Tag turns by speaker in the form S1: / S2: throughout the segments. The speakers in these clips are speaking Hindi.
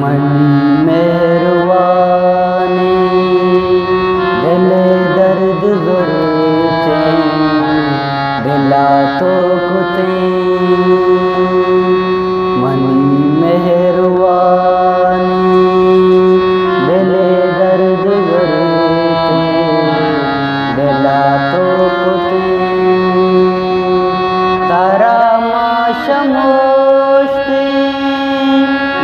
S1: मनी मेहरबानी दिले दर्द ज़रूरते दिला तो कुते मनी मेहरबानी दिले दर्द ज़रूरते दिला तो कुते तारा माशमोश्ते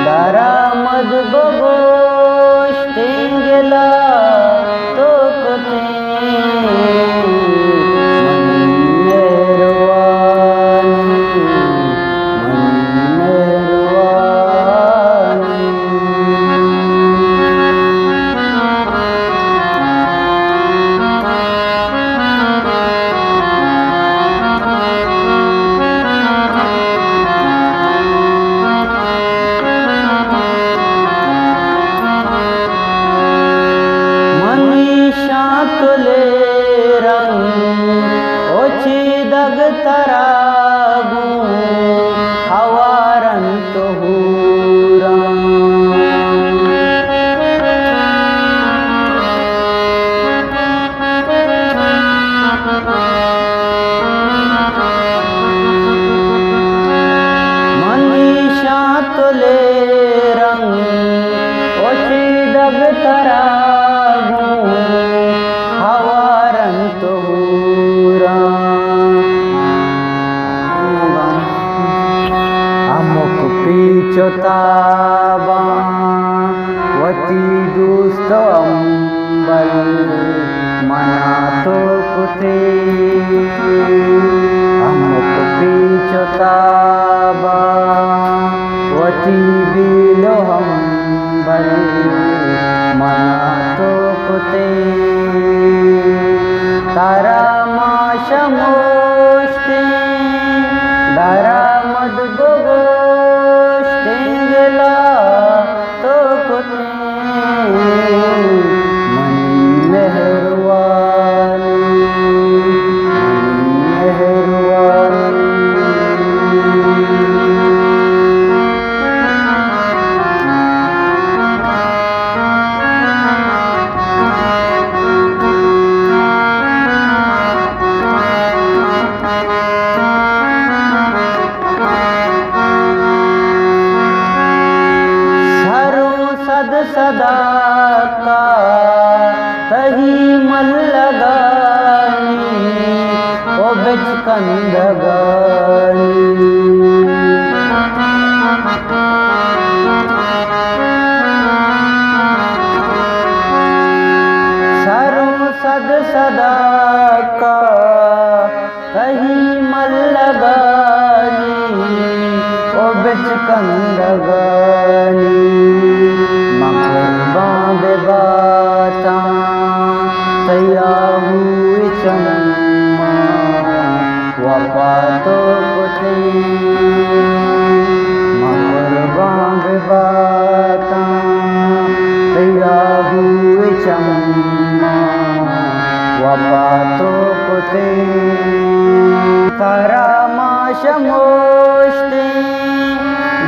S1: दारामद बगोश्ते गेला तो कुते दग तरागू हवारन तो हूरा मनीषा तुले रंग ओछी दग तरागू हवारन तो हूरा पीछोताबा वती दुस्त अंबल मना तो कुते अमुक पीछोताबा वती बिलो अंबल मना तो कुते तारा माशमोश्ते दारामद गोगो तो कुते मनी मेहरबानी सदा का तही मन लगानी ओ बिचकंदगानी सरों सद सदा का तही मन लगानी ओ बिचकंदगानी बाता तया हुई चम्मा वफा तो कुते मगर बांग बाता तया हुई चम्मा वफा तो कुते तारा माशमोश्ते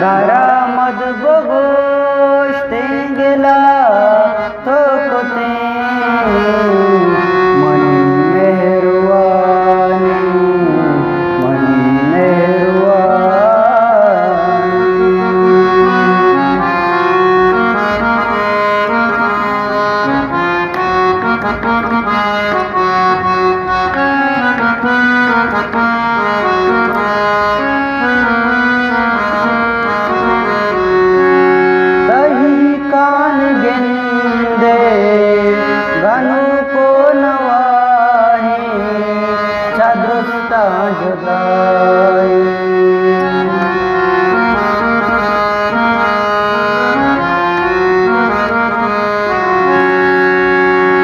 S1: दारामद बगोश्ते गेला तो कुते मनी मेहरबानी मनी जुदाई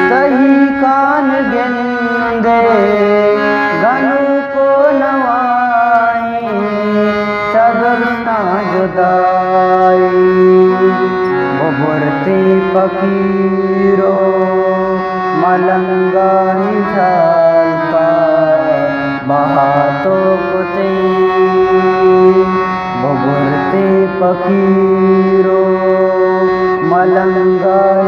S1: सही कान गेंदे गनु को नवाई सदरता जुदाई बुबरती फकीरो मलंगा निशालता बहा तो कुते बुबरते फकीरो मलंगा